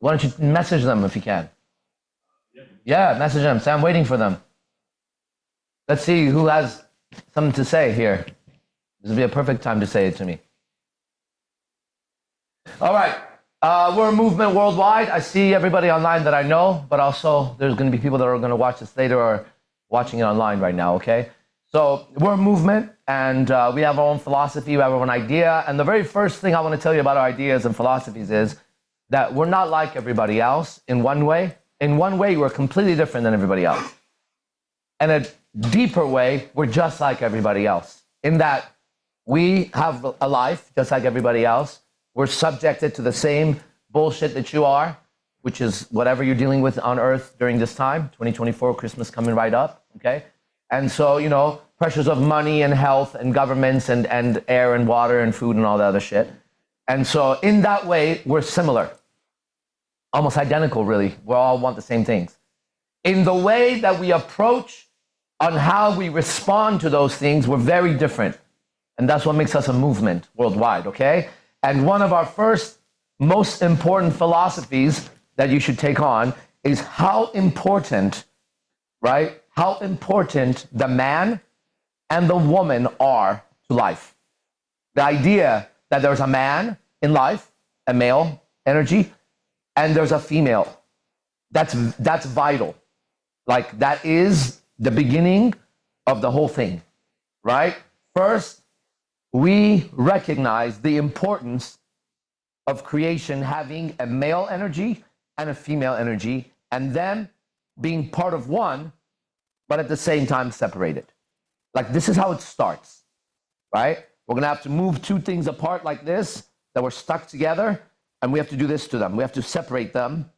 Why don't you message them if you can? Yeah, message them. Say I'm waiting for them. Let's see who has something to say here. This would be a perfect time to say it to me. All right. We're a movement worldwide. I see everybody online that I know, but also there's going to be people that are going to watch this later or watching it online right now, okay? So we're a movement, and we have our own philosophy, we have our own idea, and the very first thing I want to tell you about our ideas and philosophies is that we're not like everybody else in one way. In one way, we're completely different than everybody else. In a deeper way, we're just like everybody else, in that we have a life just like everybody else. We're subjected to the same bullshit that you are, which is whatever you're dealing with on earth during this time, 2024, Christmas coming right up, okay? And so, you know, pressures of money and health and governments and air and water and food and all that other shit. And so in that way, we're similar, almost identical, really. We all want the same things. In the way that we approach on how we respond to those things, we're very different. And that's what makes us a movement worldwide, okay? And one of our first most important philosophies that you should take on is how important, right? How important the man and the woman are to life. The idea that there's a man in life, a male energy, and there's a female. That's vital. Like that is the beginning of the whole thing, right? First, we recognize the importance of creation having a male energy and a female energy, and them being part of one, but at the same time separated. Like this is how it starts, right? We're gonna have to move two things apart like this, that were stuck together, and we have to do this to them. We have to separate them,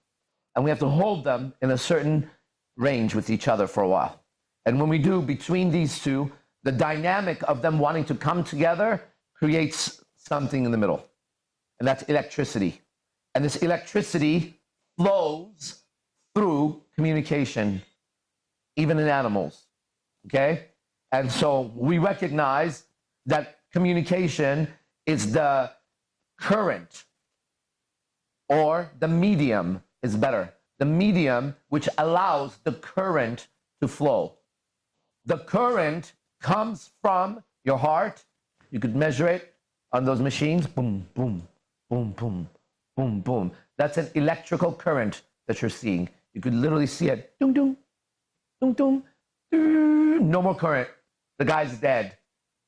and we have to hold them in a certain range with each other for a while. And when we do, between these two, the dynamic of them wanting to come together creates something in the middle, and that's electricity. And this electricity flows through communication, even in animals, okay? And so we recognize that communication is the current, or the medium is better, the medium which allows the current to flow. The current comes from your heart. You could measure it on those machines. Boom, boom, boom, boom, boom, boom. That's an electrical current that you're seeing. You could literally see it. Doom, doom, doom, doom, doom. No more current. The guy's dead.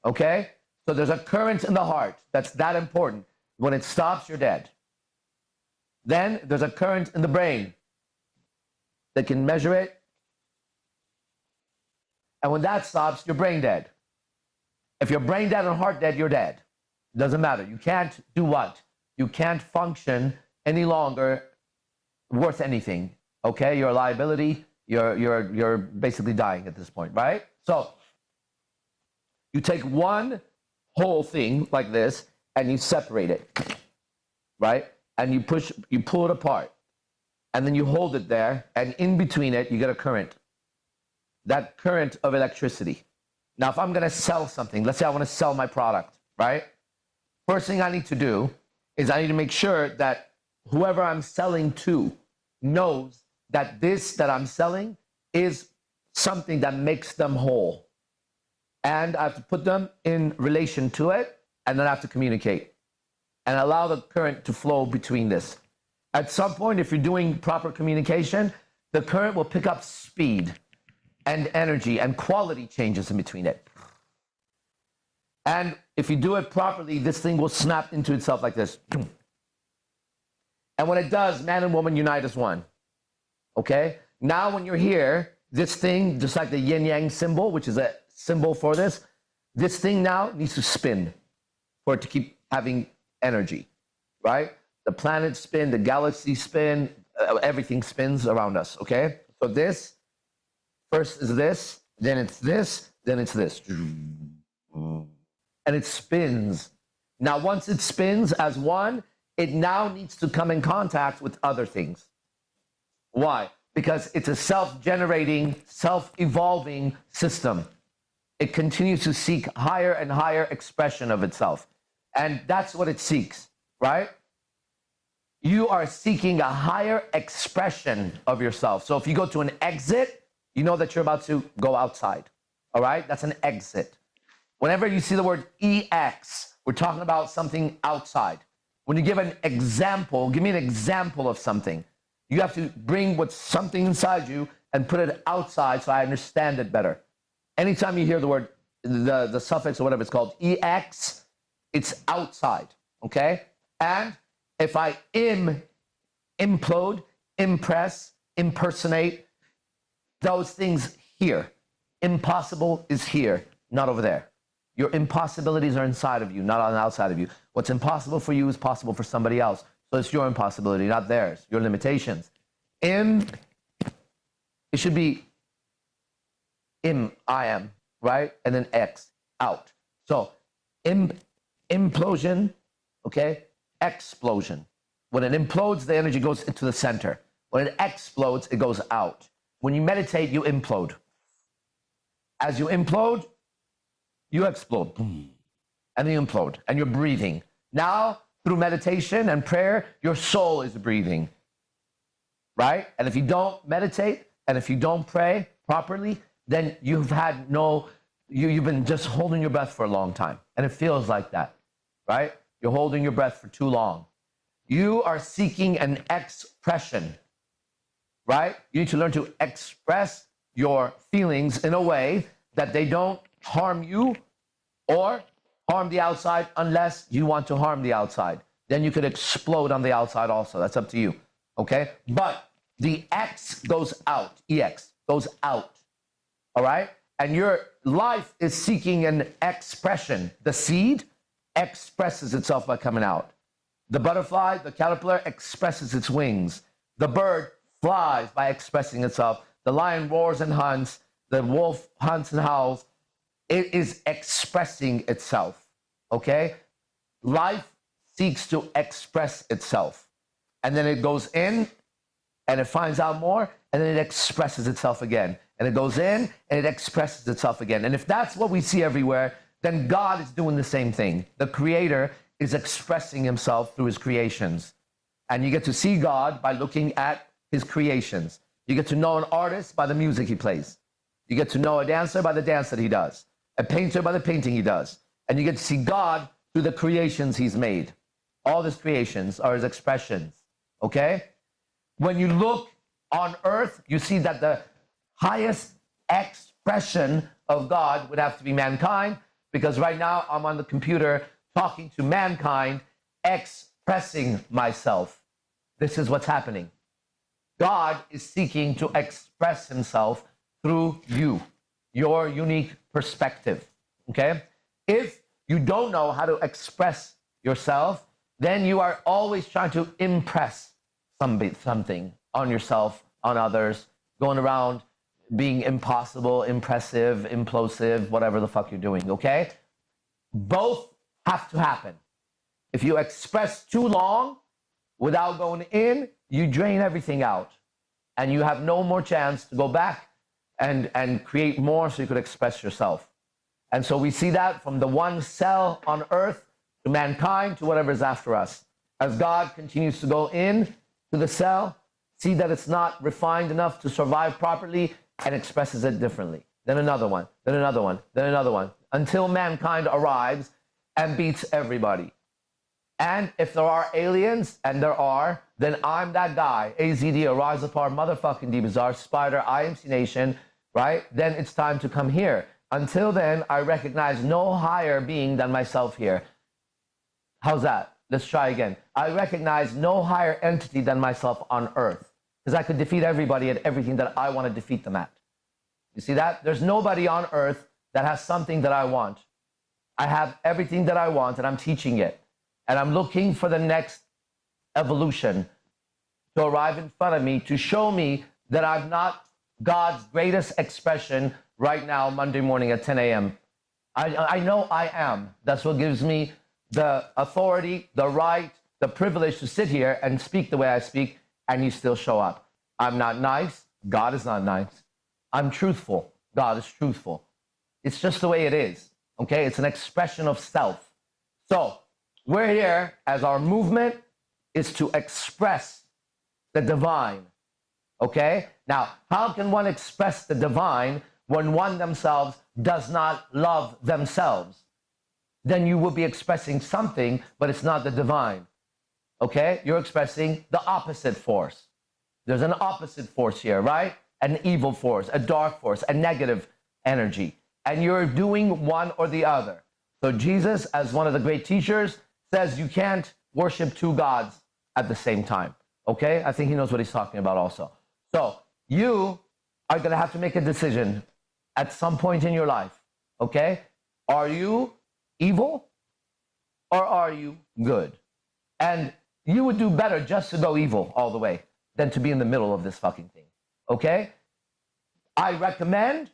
Okay? So there's a current in the heart that's that important. When it stops, you're dead. Then there's a current in the brain that can measure it. And when that stops, you're brain dead. If you're brain dead and heart dead, you're dead. It doesn't matter. You can't do what? You can't function any longer worth anything. Okay? You're a liability. You're basically dying at this point, right? So you take one whole thing like this and you separate it, right? And you pull it apart, and then you hold it there, and in between it, you get a current. That current of electricity. Now, if I'm gonna sell something, let's say I wanna sell my product, right? First thing I need to do is I need to make sure that whoever I'm selling to knows that this that I'm selling is something that makes them whole. And I have to put them in relation to it, and then I have to communicate and allow the current to flow between this. At some point, if you're doing proper communication, the current will pick up speed and energy and quality changes in between it. And if you do it properly, this thing will snap into itself like this. And when it does, man and woman unite as one. Okay? Now when you're here, this thing, just like the yin-yang symbol, which is a symbol for this thing now needs to spin for it to keep having energy, right? The planets spin, the galaxies spin, everything spins around us, okay? So this, first is this, then it's this, then it's this. And it spins. Now, once it spins as one, it now needs to come in contact with other things. Why? Because it's a self-generating, self-evolving system. It continues to seek higher and higher expression of itself. And that's what it seeks, right? you are seeking a higher expression of yourself. So if you go to an exit, you know that you're about to go outside. All right? That's an exit. Whenever you see the word EX, we're talking about something outside. When you give an example, give me an example of something. You have to bring what's something inside you and put it outside so I understand it better. Anytime you hear the word, the suffix or whatever it's called, EX, it's outside, okay? And if I implode, impress, impersonate, those things here. Impossible is here, not over there. Your impossibilities are inside of you, not on the outside of you. What's impossible for you is possible for somebody else. So it's your impossibility, not theirs, your limitations. It should be I am, right? And then X, out. So implosion, okay? Explosion. When it implodes, the energy goes into the center. When it explodes, it goes out. When you meditate, you implode. As you implode, you explode. And then you implode, and you're breathing. Now, through meditation and prayer, your soul is breathing, right? And if you don't meditate, and if you don't pray properly, then you've been just holding your breath for a long time. And it feels like that, right? You're holding your breath for too long. You are seeking an expression, right? You need to learn to express your feelings in a way that they don't harm you or harm the outside unless you want to harm the outside. Then you could explode on the outside also. That's up to you, okay? But the X goes out, EX goes out, all right? And your life is seeking an expression. The seed expresses itself by coming out. The butterfly, the caterpillar expresses its wings. The bird flies by expressing itself. The lion roars and hunts. The wolf hunts and howls. It is expressing itself, okay? Life seeks to express itself. And then it goes in and it finds out more, and then it expresses itself again. And it goes in and it expresses itself again. And if that's what we see everywhere, then God is doing the same thing. The Creator is expressing himself through his creations. And you get to see God by looking at his creations. You get to know an artist by the music he plays. You get to know a dancer by the dance that he does. A painter by the painting he does. And you get to see God through the creations he's made. All his creations are his expressions, okay? When you look on earth, you see that the highest expression of God would have to be mankind, because right now I'm on the computer talking to mankind, expressing myself. This is what's happening. God is seeking to express himself through you, your unique perspective, okay? If you don't know how to express yourself, then you are always trying to impress something on yourself, on others, going around being impossible, impressive, implosive, whatever the fuck you're doing, okay? Both have to happen. If you express too long without going in, you drain everything out and you have no more chance to go back and create more so you could express yourself. And so we see that from the one cell on earth to mankind to whatever is after us. As God continues to go in to the cell, see that it's not refined enough to survive properly, and expresses it differently. Then another one, then another one, then another one, until mankind arrives and beats everybody. And if there are aliens, and there are, then I'm that guy. AZD, Arise Apart, motherfucking D Bizarre, Spider, IMC Nation, right? Then it's time to come here. Until then, I recognize no higher being than myself here. How's that? Let's try again. I recognize no higher entity than myself on earth, because I could defeat everybody at everything that I want to defeat them at. You see that? There's nobody on earth that has something that I want. I have everything that I want, and I'm teaching it. And I'm looking for the next evolution to arrive in front of me to show me that I'm not God's greatest expression right now, Monday morning at 10 a.m. I know I am. That's what gives me the authority, the right, the privilege to sit here and speak the way I speak, and you still show up. I'm not nice. God is not nice. I'm truthful. God is truthful. It's just the way it is, okay? It's an expression of self. So we're here as our movement is to express the divine. Okay? Now, how can one express the divine when one themselves does not love themselves? Then you will be expressing something, but it's not the divine. Okay? You're expressing the opposite force. There's an opposite force here, right? An evil force, a dark force, a negative energy. And you're doing one or the other. So Jesus, as one of the great teachers, says you can't worship two gods at the same time. Okay? I think he knows what he's talking about also. So you are going to have to make a decision at some point in your life. Okay? Are you evil or are you good? And you would do better just to go evil all the way than to be in the middle of this fucking thing. Okay? I recommend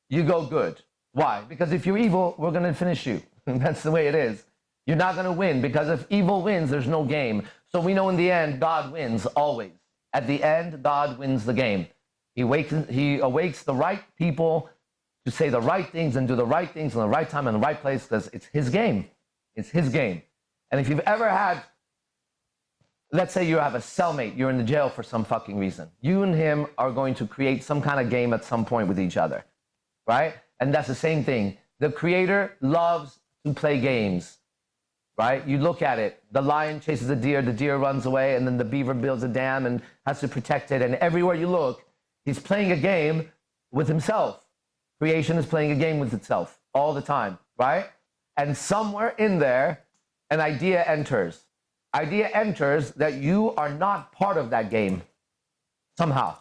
you go good. Why? Because if you're evil, we're going to finish you. That's the way it is. You're not going to win, because if evil wins, there's no game. So we know in the end, God wins always. At the end, God wins the game. He awakes the right people to say the right things and do the right things in the right time and the right place, because it's his game. It's his game. And if you've ever had, let's say you have a cellmate, you're in the jail for some fucking reason. You and him are going to create some kind of game at some point with each other, right? And that's the same thing. The creator loves to play games, right? You look at it. The lion chases the deer runs away, and then the beaver builds a dam and has to protect it. And everywhere you look, he's playing a game with himself. Creation is playing a game with itself all the time, right? And somewhere in there, an idea enters. Idea enters that you are not part of that game somehow,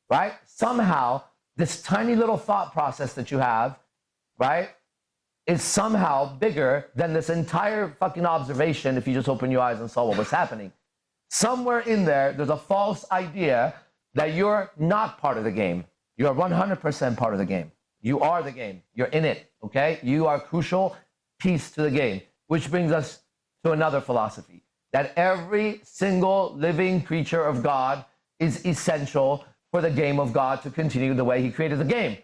right? Somehow, this tiny little thought process that you have, right, is somehow bigger than this entire fucking observation if you just open your eyes and saw what was happening. Somewhere in there, there's a false idea that you're not part of the game. You're 100% part of the game. You are the game. You're in it, okay? You are a crucial piece to the game, which brings us to another philosophy, that every single living creature of God is essential for the game of God to continue the way he created the game.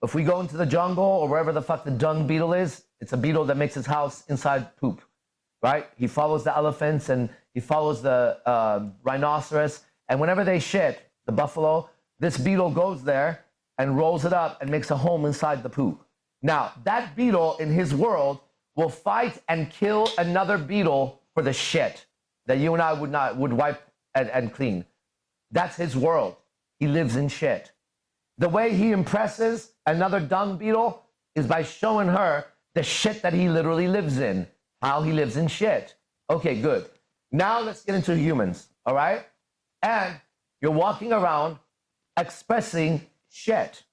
If we go into the jungle or wherever the fuck the dung beetle is, it's a beetle that makes his house inside poop, right? He follows the elephants and he follows the rhinoceros. And whenever they shit, the buffalo, this beetle goes there and rolls it up and makes a home inside the poop. Now, that beetle in his world will fight and kill another beetle for the shit that you and I would wipe and clean. That's his world. He lives in shit. The way he impresses another dung beetle is by showing her the shit that he literally lives in, how he lives in shit. Okay, good. Now let's get into humans, all right? And you're walking around expressing shit,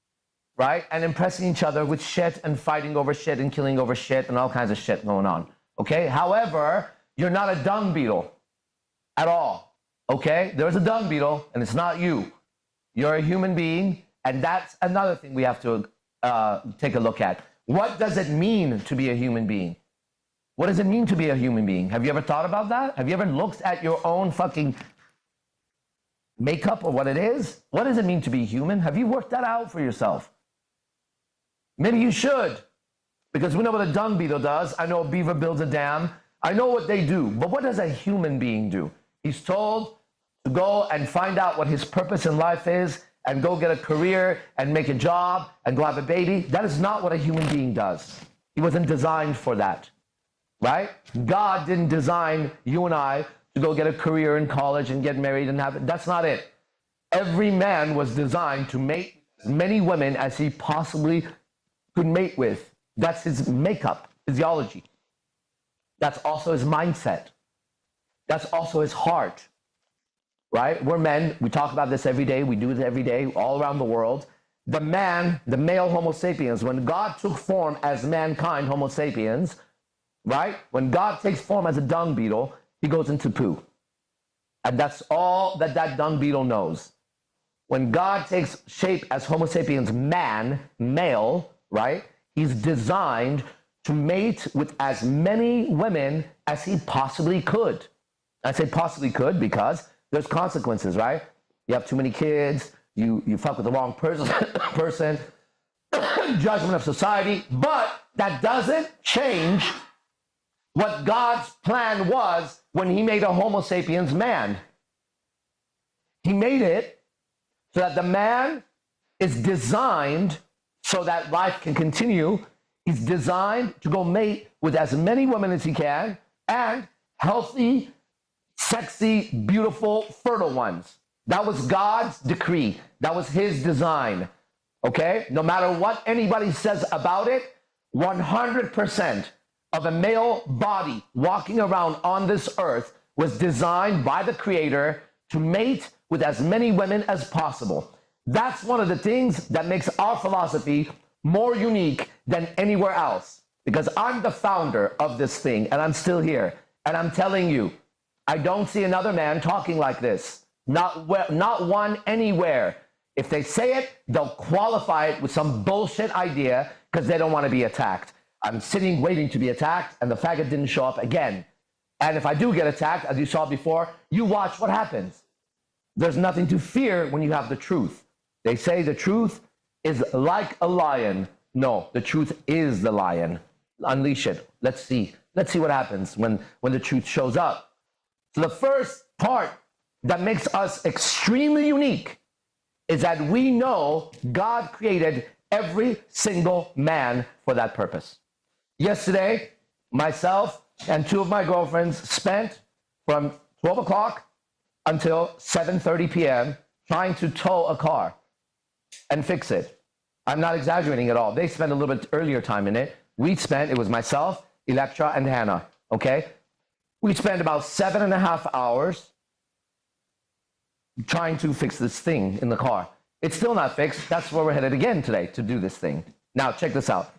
right? And impressing each other with shit and fighting over shit and killing over shit and all kinds of shit going on, okay? However, you're not a dung beetle at all, okay? There's a dung beetle and it's not you. You're a human being, and that's another thing we have to take a look at. What does it mean to be a human being? What does it mean to be a human being? Have you ever thought about that? Have you ever looked at your own fucking makeup or what it is? What does it mean to be human? Have you worked that out for yourself? Maybe you should, because we know what a dung beetle does. I know a beaver builds a dam. I know what they do, but what does a human being do? He's told to go and find out what his purpose in life is and go get a career and make a job and go have a baby. That is not what a human being does. He wasn't designed for that, right? God didn't design you and I to go get a career in college and get married and have it. That's not it. Every man was designed to mate as many women as he possibly could mate with. That's his makeup, physiology. That's also his mindset. That's also his heart, right? We're men. We talk about this every day. We do it every day all around the world. The man, the male Homo sapiens, when God took form as mankind, Homo sapiens, right? When God takes form as a dung beetle, he goes into poo. And that's all that that dung beetle knows. When God takes shape as Homo sapiens man, male, right? He's designed to mate with as many women as he possibly could. I say possibly could because there's consequences, right? You have too many kids, you fuck with the wrong person, judgment of society, but that doesn't change what God's plan was when he made a Homo sapiens man. He made it so that the man is designed so that life can continue. He's designed to go mate with as many women as he can, and healthy, sexy, beautiful, fertile ones. That was God's decree. That was his design. Okay? No matter what anybody says about it, 100% of a male body walking around on this earth was designed by the Creator to mate with as many women as possible. That's one of the things that makes our philosophy more unique than anywhere else. Because I'm the founder of this thing, and I'm still here. And I'm telling you, I don't see another man talking like this. Not one anywhere. If they say it, they'll qualify it with some bullshit idea because they don't want to be attacked. I'm sitting waiting to be attacked, and the faggot didn't show up again. And if I do get attacked, as you saw before, you watch what happens. There's nothing to fear when you have the truth. They say the truth is like a lion. No, the truth is the lion. Unleash it. Let's see. Let's see what happens when the truth shows up. So the first part that makes us extremely unique is that we know God created every single man for that purpose. Yesterday, myself and two of my girlfriends spent from 12 o'clock until 7:30 p.m. trying to tow a car and fix it. I'm not exaggerating at all. They spent a little bit earlier time in it. It was myself, Electra, and Hannah, okay? We spent about 7.5 hours trying to fix this thing in the car. It's still not fixed. That's where we're headed again today, to do this thing. Now, check this out.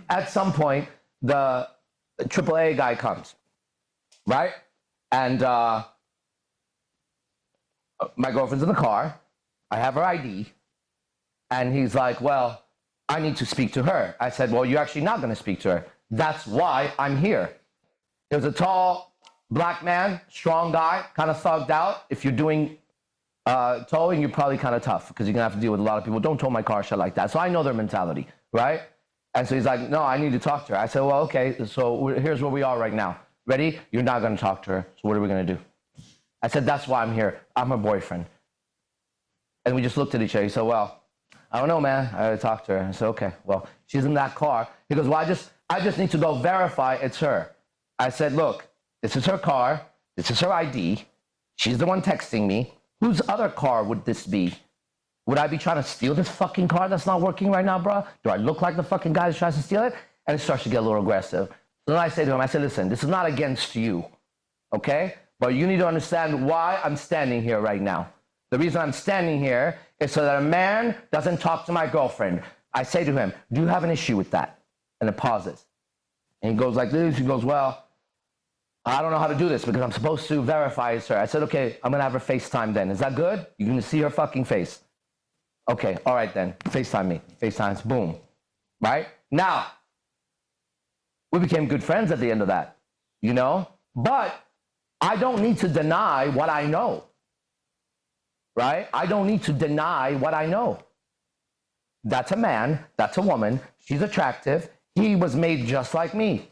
At some point, the AAA guy comes, right? And my girlfriend's in the car. I have her ID. And he's like, well, I need to speak to her. I said, well, you're actually not going to speak to her. That's why I'm here. There's a tall, black man, strong guy, kind of thugged out. If you're doing towing, you're probably kind of tough because you're going to have to deal with a lot of people. Don't tow my car, shit like that. So I know their mentality, right? And so he's like, no, I need to talk to her. I said, well, okay, so here's where we are right now. Ready? You're not going to talk to her. So what are we going to do? I said, that's why I'm here. I'm her boyfriend. And we just looked at each other. He said, well, I don't know, man. I gotta talk to her. I said, okay, well, she's in that car. He goes, well, I just need to go verify it's her. I said, look, this is her car. This is her ID. She's the one texting me. Whose other car would this be? Would I be trying to steal this fucking car that's not working right now, bro? Do I look like the fucking guy that tries to steal it? And it starts to get a little aggressive. So then I say to him, I said, listen, this is not against you, okay? But you need to understand why I'm standing here right now. The reason I'm standing here is so that a man doesn't talk to my girlfriend. I say to him, do you have an issue with that? And it pauses. And he goes like this. He goes, well, I don't know how to do this because I'm supposed to verify it's her. I said, okay, I'm going to have her FaceTime then. Is that good? You're going to see her fucking face. Okay, all right then. FaceTime me. FaceTime's boom. Right? Now, we became good friends at the end of that, you know? But I don't need to deny what I know. Right? I don't need to deny what I know. That's a man. That's a woman. She's attractive. He was made just like me.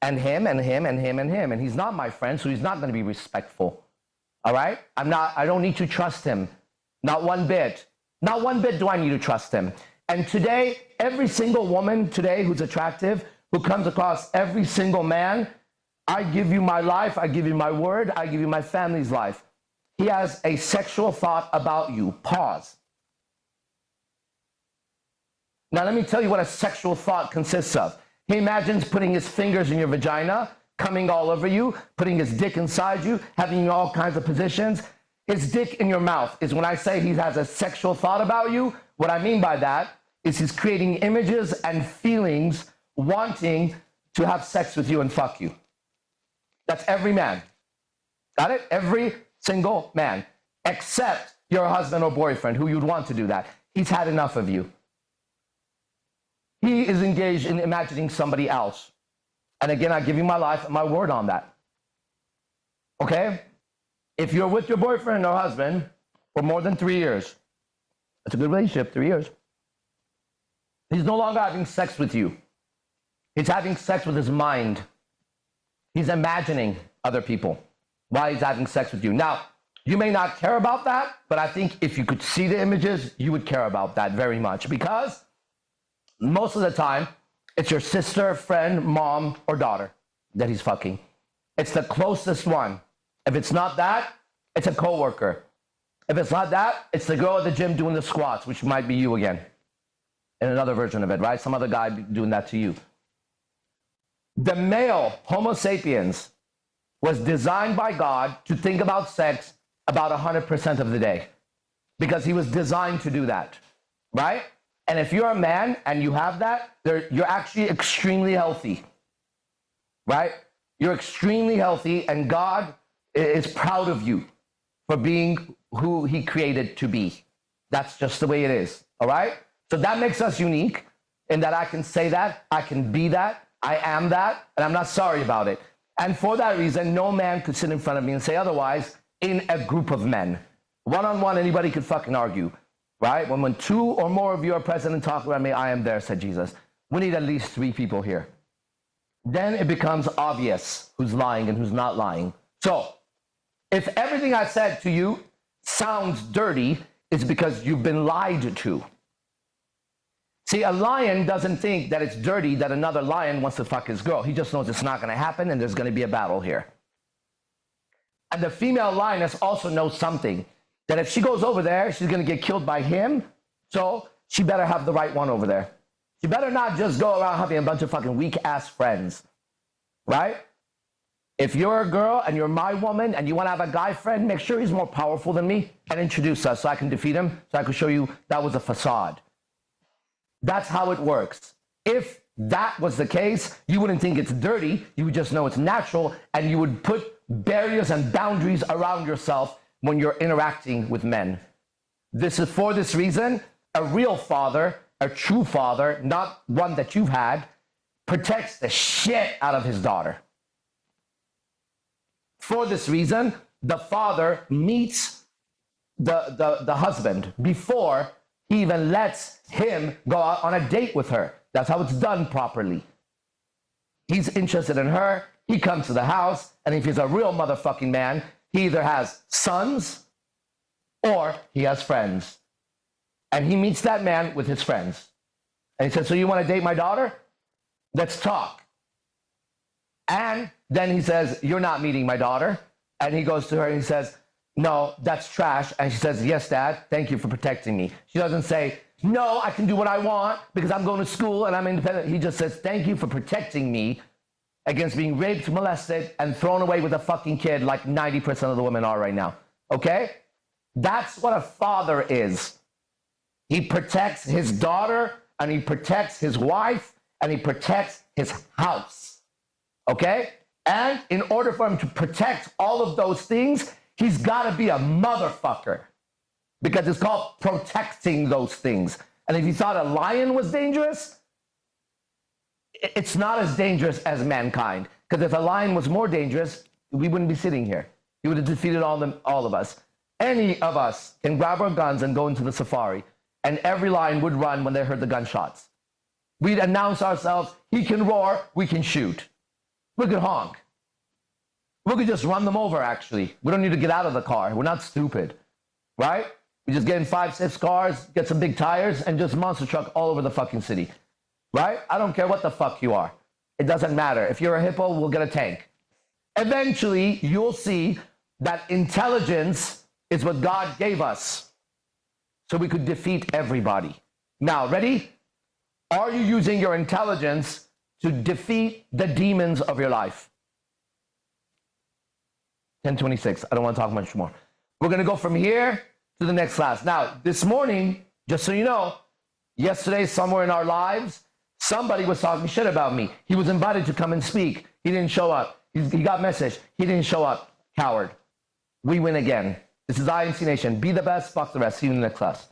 And him, and him, and him, and him. And he's not my friend, so he's not going to be respectful. All right? I don't need to trust him. Not one bit. Not one bit do I need to trust him. And today, every single woman today who's attractive, who comes across every single man, I give you my life, I give you my word, I give you my family's life. He has a sexual thought about you. Pause. Now, let me tell you what a sexual thought consists of. He imagines putting his fingers in your vagina, coming all over you, putting his dick inside you, having you in all kinds of positions. His dick in your mouth is when I say he has a sexual thought about you. What I mean by that is he's creating images and feelings wanting to have sex with you and fuck you. That's every man. Got it? Every single man, except your husband or boyfriend who you'd want to do that. He's had enough of you. He is engaged in imagining somebody else. And again, I give you my life and my word on that. Okay? If you're with your boyfriend or husband for more than 3 years, that's a good relationship, 3 years. He's no longer having sex with you. He's having sex with his mind. He's imagining other people while he's having sex with you. Now, you may not care about that, but I think if you could see the images, you would care about that very much, because most of the time, it's your sister, friend, mom, or daughter that he's fucking. It's the closest one. If it's not that, it's a coworker. If it's not that, it's the girl at the gym doing the squats, which might be you again. In another version of it, right? Some other guy doing that to you. The male Homo sapiens was designed by God to think about sex about 100% of the day, because he was designed to do that, right? And if you're a man and you have that, you're actually extremely healthy, right? You're extremely healthy, and God is proud of you for being who he created to be. That's just the way it is, all right? So that makes us unique in that I can say that, I can be that, I am that, and I'm not sorry about it. And for that reason, no man could sit in front of me and say otherwise in a group of men. One-on-one, anybody could fucking argue, right? When two or more of you are present and talk about me, I am there, said Jesus. We need at least 3 people here. Then it becomes obvious who's lying and who's not lying. So if everything I said to you sounds dirty, it's because you've been lied to. See, a lion doesn't think that it's dirty that another lion wants to fuck his girl. He just knows it's not going to happen and there's going to be a battle here. And the female lioness also knows something, that if she goes over there, she's going to get killed by him. So she better have the right one over there. She better not just go around having a bunch of fucking weak-ass friends, right? If you're a girl and you're my woman and you want to have a guy friend, make sure he's more powerful than me and introduce us so I can defeat him, so I can show you that was a facade. That's how it works. If that was the case, you wouldn't think it's dirty. You would just know it's natural, and you would put barriers and boundaries around yourself when you're interacting with men. This is for this reason, a real father, a true father, not one that you've had, protects the shit out of his daughter. For this reason, the father meets the husband before he even lets him go out on a date with her. That's how it's done properly. He's interested in her. He comes to the house, and if he's a real motherfucking man, he either has sons or he has friends. And he meets that man with his friends. And he says, so you want to date my daughter? Let's talk. And then he says, you're not meeting my daughter. And he goes to her and he says, no, that's trash. And she says, yes, Dad, thank you for protecting me. She doesn't say, no, I can do what I want because I'm going to school and I'm independent. He just says, thank you for protecting me against being raped, molested, and thrown away with a fucking kid like 90% of the women are right now. Okay? That's what a father is. He protects his daughter, and he protects his wife, and he protects his house. Okay? And in order for him to protect all of those things, he's got to be a motherfucker, because it's called protecting those things. And if you thought a lion was dangerous, it's not as dangerous as mankind. Because if a lion was more dangerous, we wouldn't be sitting here. He would have defeated all of us. Any of us can grab our guns and go into the safari, and every lion would run when they heard the gunshots. We'd announce ourselves, he can roar, we can shoot. We could honk. We could just run them over, actually. We don't need to get out of the car. We're not stupid, right? We just get in 5, 6 cars, get some big tires, and just monster truck all over the fucking city, right? I don't care what the fuck you are. It doesn't matter. If you're a hippo, we'll get a tank. Eventually, you'll see that intelligence is what God gave us so we could defeat everybody. Now, ready? Are you using your intelligence to defeat the demons of your life? 10:26. I don't want to talk much more. We're going to go from here to the next class. Now, this morning, just so you know, yesterday, somewhere in our lives, somebody was talking shit about me. He was invited to come and speak. He didn't show up. He got messaged. He didn't show up. Coward. We win again. This is INC Nation. Be the best. Fuck the rest. See you in the next class.